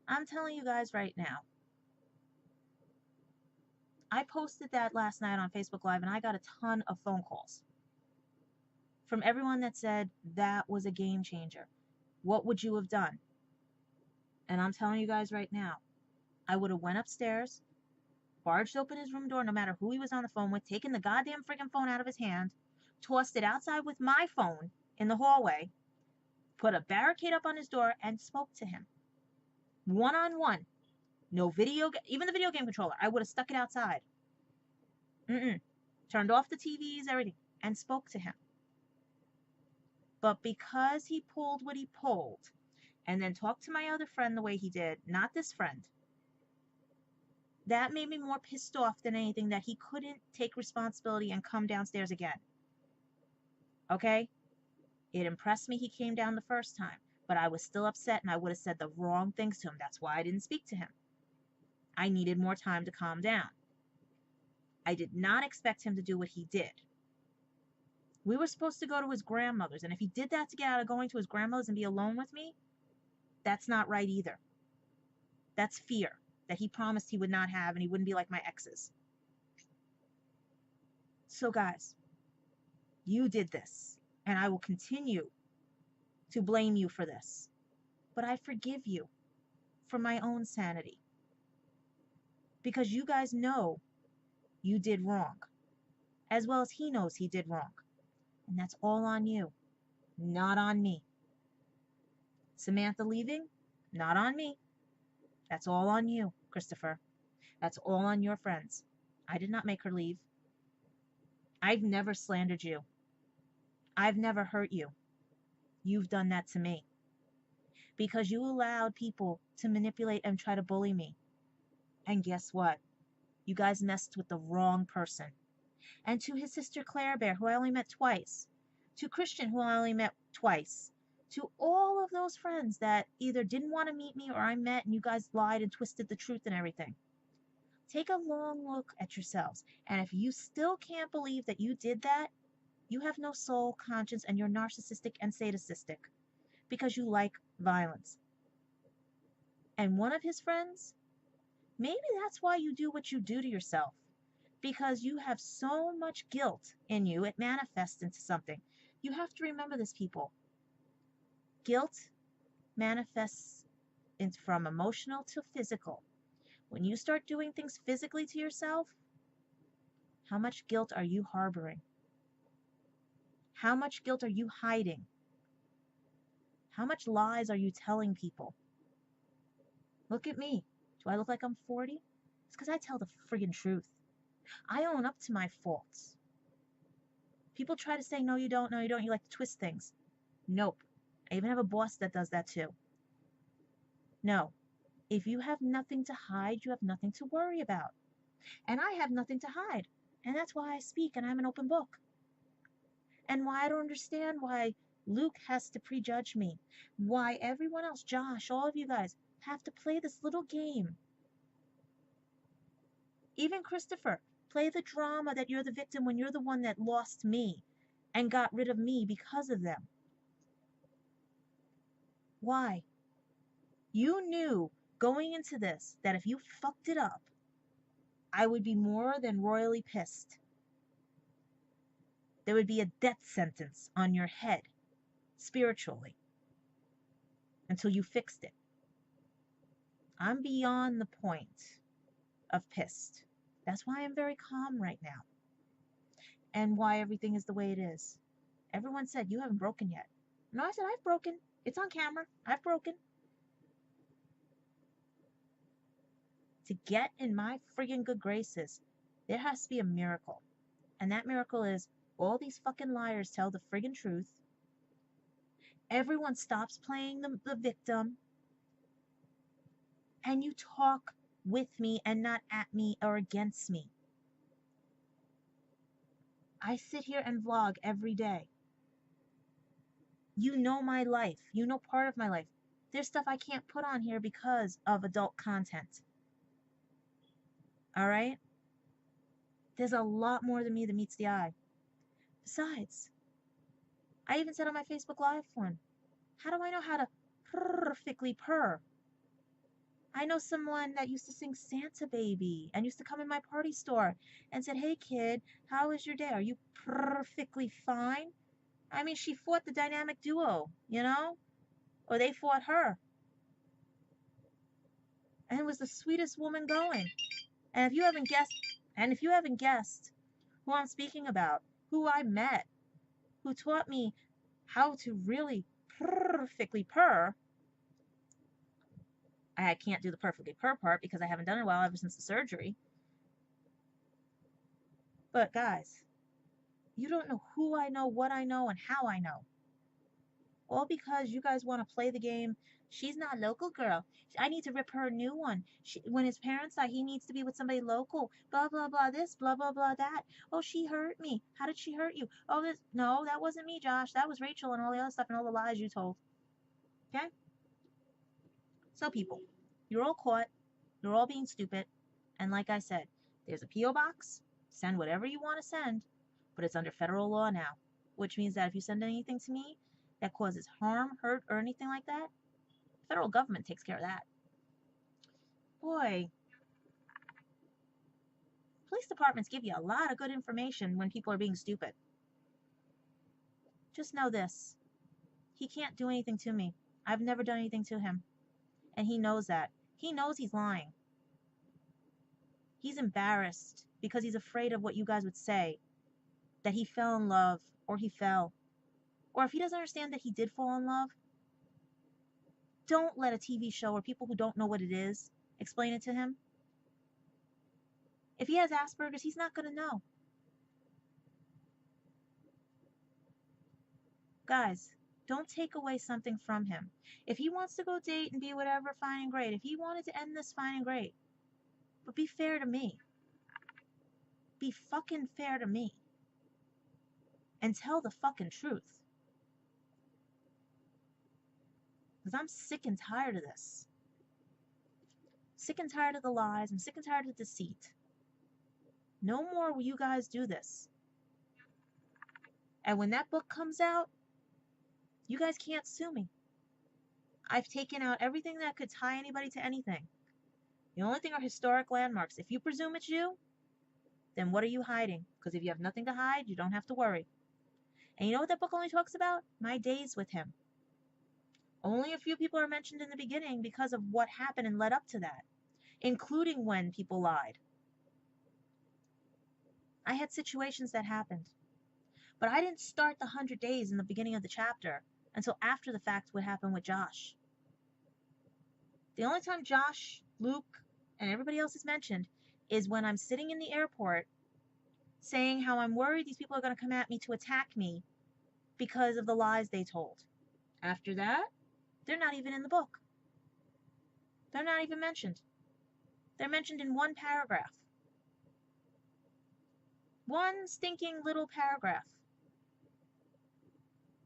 I'm telling you guys right now. I posted that last night on Facebook Live and I got a ton of phone calls from everyone that said that was a game changer. What would you have done? And I'm telling you guys right now, I would have went upstairs, barged open his room door no matter who he was on the phone with, taken the goddamn freaking phone out of his hand, tossed it outside with my phone in the hallway, put a barricade up on his door, and spoke to him. One-on-one. No video, even the video game controller. I would have stuck it outside. Turned off the TVs, everything, and spoke to him. But because he pulled what he pulled, and then talked to my other friend the way he did, not this friend, that made me more pissed off than anything that he couldn't take responsibility and come downstairs again. Okay? It impressed me he came down the first time, but I was still upset and I would have said the wrong things to him. That's why I didn't speak to him. I needed more time to calm down. I did not expect him to do what he did. We were supposed to go to his grandmother's, and if he did that to get out of going to his grandmother's and be alone with me, that's not right either. That's fear that he promised he would not have and he wouldn't be like my exes. So guys, you did this, and I will continue to blame you for this. But I forgive you for my own sanity. Because you guys know you did wrong, as well as he knows he did wrong. And that's all on you, not on me. Samantha leaving, not on me. That's all on you, Christopher. That's all on your friends. I did not make her leave. I've never slandered you. I've never hurt you. You've done that to me. Because you allowed people to manipulate and try to bully me. And guess what? You guys messed with the wrong person. And to his sister Claire Bear, who I only met twice. To Christian, who I only met twice. To all of those friends that either didn't want to meet me or I met and you guys lied and twisted the truth and everything. Take a long look at yourselves. And if you still can't believe that you did that, you have no soul, conscience, and you're narcissistic and sadistic because you like violence. And one of his friends, maybe that's why you do what you do to yourself. Because you have so much guilt in you, it manifests into something. You have to remember this, people. Guilt manifests from emotional to physical. When you start doing things physically to yourself, how much guilt are you harboring? How much guilt are you hiding? How much lies are you telling people? Look at me. Do I look like I'm 40? It's because I tell the friggin' truth. I own up to my faults. People try to say, no, you don't, no, you don't. You like to twist things. Nope. I even have a boss that does that too. No. If you have nothing to hide, you have nothing to worry about. And I have nothing to hide. And that's why I speak and I'm an open book. And why I don't understand why Luke has to prejudge me. Why everyone else, Josh, all of you guys, have to play this little game. Even Christopher, play the drama that you're the victim when you're the one that lost me and got rid of me because of them. Why? You knew going into this that if you fucked it up, I would be more than royally pissed. There would be a death sentence on your head, spiritually, until you fixed it. I'm beyond the point of pissed. That's why I'm very calm right now. And why everything is the way it is. Everyone said, you haven't broken yet. No, I said, I've broken. It's on camera. I've broken. To get in my friggin' good graces, there has to be a miracle. And that miracle is all these fucking liars tell the friggin' truth. Everyone stops playing the victim. And you talk with me and not at me or against me. I sit here and vlog every day. You know my life. You know part of my life. There's stuff I can't put on here because of adult content. All right? There's a lot more than me that meets the eye. Besides, I even said on my Facebook Live one, how do I know how to perfectly purr? I know someone that used to sing Santa Baby and used to come in my party store and said, hey kid, how was your day? Are you perfectly fine? I mean, she fought the dynamic duo, you know? Or they fought her. And it was the sweetest woman going. And if you haven't guessed who I'm speaking about, who I met, who taught me how to really perfectly purr, I can't do the perfectly purr part because I haven't done it well ever since the surgery. But guys, you don't know who I know, what I know, and how I know. All because you guys want to play the game. She's not a local girl. I need to rip her a new one. When his parents die, he needs to be with somebody local. Blah, blah, blah this, blah, blah, blah that. Oh, she hurt me. How did she hurt you? Oh, this. No, that wasn't me, Josh. That was Rachel and all the other stuff and all the lies you told. Okay? So, people, you're all caught. You're all being stupid. And like I said, there's a P.O. Box. Send whatever you want to send. But it's under federal law now. Which means that if you send anything to me that causes harm, hurt, or anything like that, the federal government takes care of that. Boy, police departments give you a lot of good information when people are being stupid. Just know this. He can't do anything to me. I've never done anything to him. And he knows that. He knows he's lying. He's embarrassed because he's afraid of what you guys would say. That he fell in love, or he fell. Or if he doesn't understand that he did fall in love, don't let a TV show or people who don't know what it is explain it to him. If he has Asperger's, he's not going to know. Guys, don't take away something from him. If he wants to go date and be whatever, fine and great. If he wanted to end this, fine and great. But be fair to me. Be fucking fair to me. And tell the fucking truth. Because I'm sick and tired of this. Sick and tired of the lies. I'm sick and tired of the deceit. No more will you guys do this. And when that book comes out, you guys can't sue me. I've taken out everything that could tie anybody to anything. The only thing are historic landmarks. If you presume it's you, then what are you hiding? Because if you have nothing to hide, you don't have to worry. And you know what that book only talks about? My days with him. Only a few people are mentioned in the beginning because of what happened and led up to that, including when people lied. I had situations that happened. But I didn't start the 100 days in the beginning of the chapter until after the fact what happened with Josh. The only time Josh, Luke, and everybody else is mentioned is when I'm sitting in the airport saying how I'm worried these people are going to come at me to attack me because of the lies they told. After that, they're not even in the book. They're not even mentioned. They're mentioned in one paragraph. One stinking little paragraph.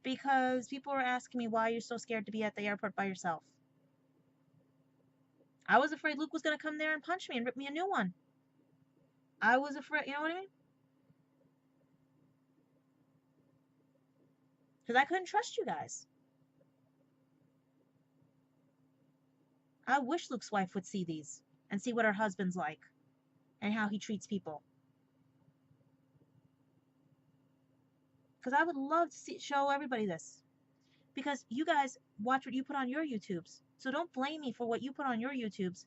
Because people were asking me why you're so scared to be at the airport by yourself. I was afraid Luke was going to come there and punch me and rip me a new one. I was afraid, you know what I mean? Because I couldn't trust you guys. I wish Luke's wife would see these and see what her husband's like and how he treats people. Because I would love to show everybody this. Because you guys watch what you put on your YouTubes. So don't blame me for what you put on your YouTubes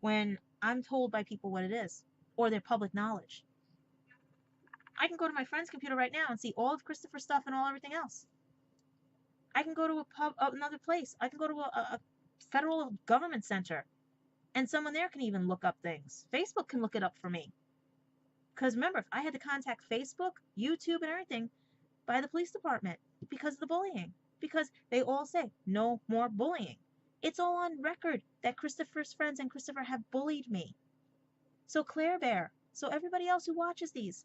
when I'm told by people what it is or their public knowledge. I can go to my friend's computer right now and see all of Christopher's stuff and everything else. I can go to another place. I can go to a federal government center, and someone there can even look up things. Facebook can look it up for me. Because remember, I had to contact Facebook, YouTube, and everything by the police department because of the bullying. Because they all say, no more bullying. It's all on record that Christopher's friends and Christopher have bullied me. So Claire Bear, so everybody else who watches these,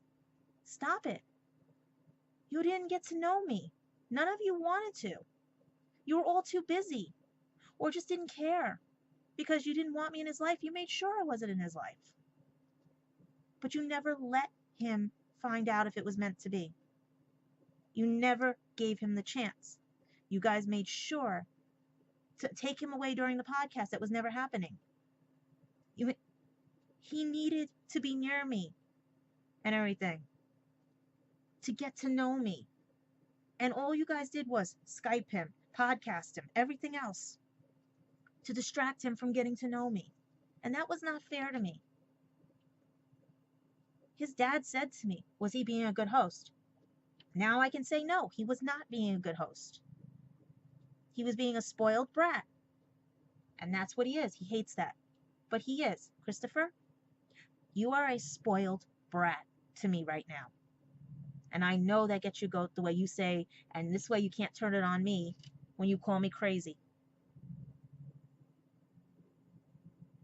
stop it. You didn't get to know me. None of you wanted to. You were all too busy or just didn't care because you didn't want me in his life. You made sure I wasn't in his life. But you never let him find out if it was meant to be. You never gave him the chance. You guys made sure to take him away during the podcast. That was never happening. He needed to be near me and everything to get to know me. And all you guys did was Skype him, podcast him, everything else to distract him from getting to know me. And that was not fair to me. His dad said to me, was he being a good host? Now I can say no, he was not being a good host. He was being a spoiled brat. And that's what he is. He hates that. But he is. Christopher, you are a spoiled brat to me right now. And I know that gets you goat the way you say, and this way you can't turn it on me when you call me crazy.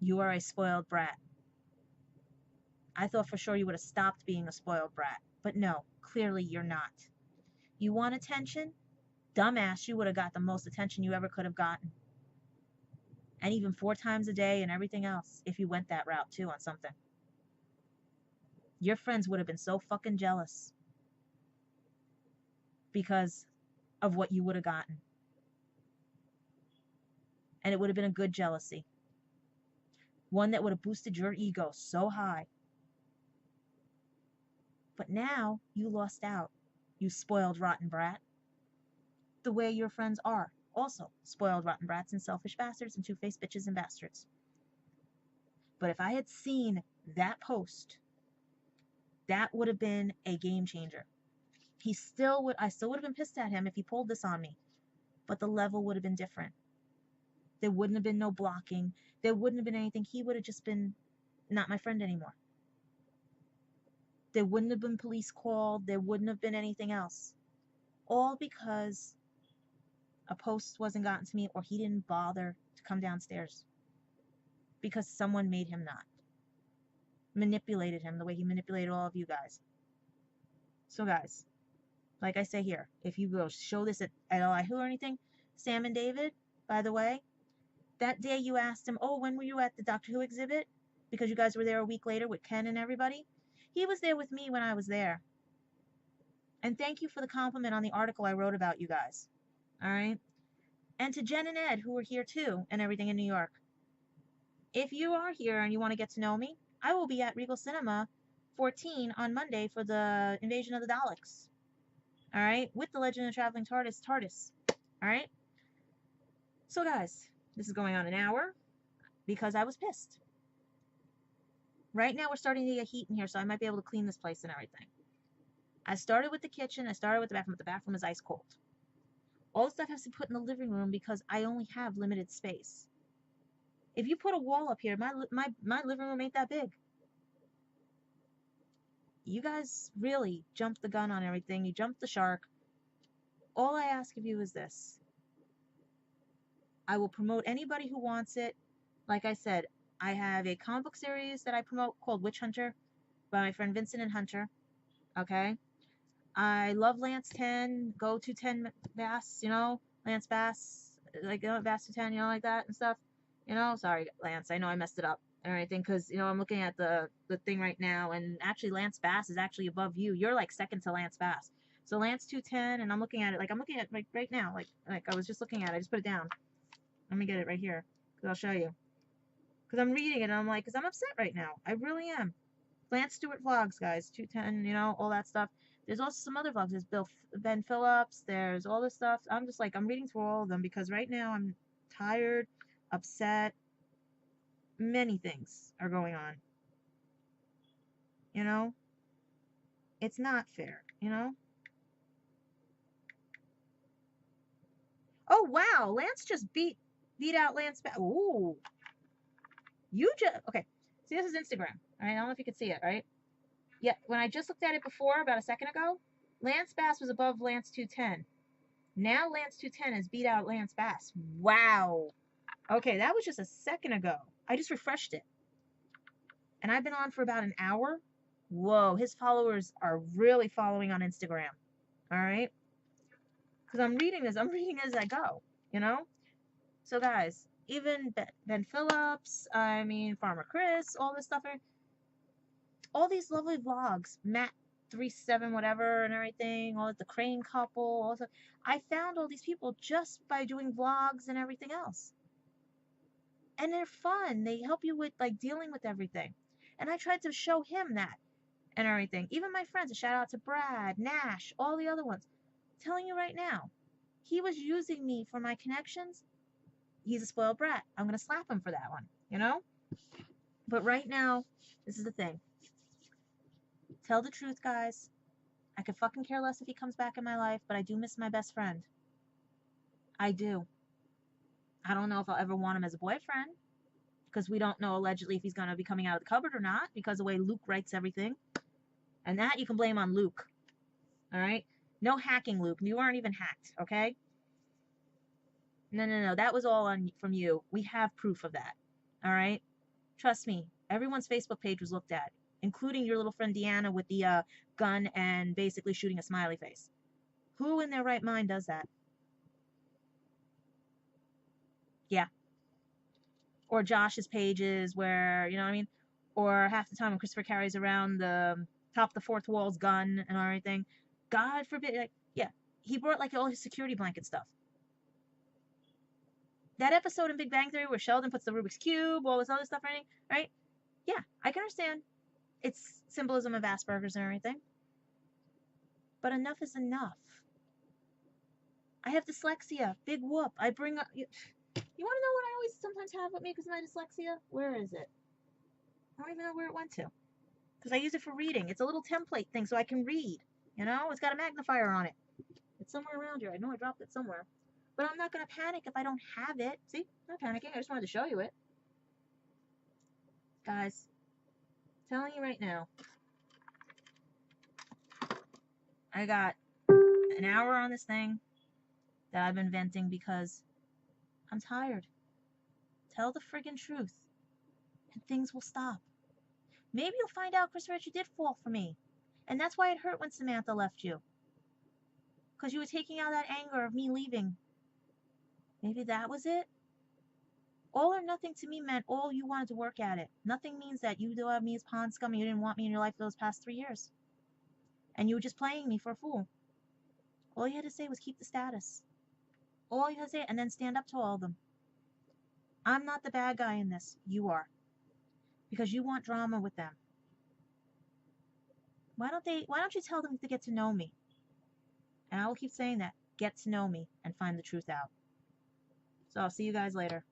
You are a spoiled brat. I thought for sure you would have stopped being a spoiled brat. But no, clearly you're not. You want attention? Dumbass, you would have got the most attention you ever could have gotten. And even 4 times a day and everything else, if you went that route too on something. Your friends would have been so fucking jealous because of what you would have gotten. And it would have been a good jealousy. One that would have boosted your ego so high. But now you lost out, you spoiled rotten brat. The way your friends are. Also spoiled rotten brats and selfish bastards and two-faced bitches and bastards. But if I had seen that post, that would have been a game changer. I still would have been pissed at him if he pulled this on me. But the level would have been different. There wouldn't have been no blocking. There wouldn't have been anything. He would have just been not my friend anymore. There wouldn't have been police called. There wouldn't have been anything else. All because a post wasn't gotten to me or he didn't bother to come downstairs. Because someone made him not. Manipulated him the way he manipulated all of you guys. So guys, like I say here, if you will show this at LIHU or anything, Sam and David, by the way, that day you asked him, oh, when were you at the Doctor Who exhibit? Because you guys were there a week later with Ken and everybody. He was there with me when I was there. And thank you for the compliment on the article I wrote about you guys. All right? And to Jen and Ed, who were here too, and everything in New York. If you are here and you want to get to know me, I will be at Regal Cinema 14 on Monday for the Invasion of the Daleks. All right? With the Legend of the Traveling TARDIS. All right? So guys, this is going on an hour because I was pissed. Right now we're starting to get heat in here, so I might be able to clean this place and everything. I started with the kitchen, I started with the bathroom, but the bathroom is ice cold. All the stuff has to be put in the living room because I only have limited space. If you put a wall up here, my living room ain't that big. You guys really jumped the gun on everything. You jumped the shark. All I ask of you is this. I will promote anybody who wants it. Like I said, I have a comic book series that I promote called Witch Hunter by my friend Vincent and Hunter. Okay? I love Lance 10, Go to 10 Bass, you know? Lance Bass, like, you know, Bass to 10, you know, like that and stuff. You know? Sorry, Lance, I know I messed it up or anything because, you know, I'm looking at the thing right now, and actually Lance Bass is actually above you. You're, like, second to Lance Bass. So Lance 210, and I'm looking at it, like, I'm looking at it, like, right now. Like I was just looking at it. I just put it down. Let me get it right here because I'll show you. Because I'm reading it, and I'm like, because I'm upset right now. I really am. Lance Stewart vlogs, guys. 210, you know, all that stuff. There's also some other vlogs. There's Ben Phillips. There's all this stuff. I'm just like, I'm reading through all of them because right now I'm tired, upset. Many things are going on. You know? It's not fair, you know? Oh, wow. Lance just beat out Lance. Ooh. You just, okay. See, this is Instagram. All right? I don't know if you can see it, right? Yeah, when I just looked at it before, about a second ago, Lance Bass was above Lance 210. Now Lance 210 has beat out Lance Bass. Wow. Okay, that was just a second ago. I just refreshed it. And I've been on for about an hour. Whoa, his followers are really following on Instagram. All right? Because I'm reading this as I go, you know? So, guys, even Ben Phillips, I mean, Farmer Chris, all this stuff, all these lovely vlogs, Matt 37 whatever and everything, all the Crane couple, all this, I found all these people just by doing vlogs and everything else. And they're fun. They help you with, like, dealing with everything. And I tried to show him that and everything. Even my friends, a shout out to Brad, Nash, all the other ones. I'm telling you right now, he was using me for my connections. He's a spoiled brat. I'm going to slap him for that one, you know? But right now, this is the thing. Tell the truth, guys. I could fucking care less if he comes back in my life, but I do miss my best friend. I do. I don't know if I'll ever want him as a boyfriend, because we don't know allegedly if he's going to be coming out of the cupboard or not, because the way Luke writes everything. And that you can blame on Luke. All right? No hacking, Luke. You weren't even hacked, okay? No. That was all from you. We have proof of that. All right? Trust me. Everyone's Facebook page was looked at, including your little friend Deanna with the gun and basically shooting a smiley face. Who in their right mind does that? Yeah. Or Josh's pages where, you know what I mean? Or half the time when Christopher carries around the top of the fourth wall's gun and everything. God forbid, like, yeah, he brought like all his security blanket stuff. That episode in Big Bang Theory where Sheldon puts the Rubik's Cube, all this other stuff, right? Yeah, I can understand. It's symbolism of Asperger's and everything. But enough is enough. I have dyslexia. Big whoop. I bring up... You want to know what I always sometimes have with me because of my dyslexia? Where is it? I don't even know where it went to. Because I use it for reading. It's a little template thing so I can read. You know? It's got a magnifier on it. It's somewhere around here. I know I dropped it somewhere. But I'm not going to panic if I don't have it. See? I'm not panicking. I just wanted to show you it. Guys, I'm telling you right now. I got an hour on this thing that I've been venting because I'm tired. Tell the friggin' truth. And things will stop. Maybe you'll find out Chris Richard did fall for me. And that's why it hurt when Samantha left you. Because you were taking out that anger of me leaving. Maybe that was it? All or nothing to me meant all you wanted to work at it. Nothing means that you don't have me as pond scum and you didn't want me in your life for those past 3 years. And you were just playing me for a fool. All you had to say was keep the status. All you had to say, and then stand up to all of them. I'm not the bad guy in this. You are. Because you want drama with them. Why don't you tell them to get to know me? And I will keep saying that. Get to know me and find the truth out. So I'll see you guys later.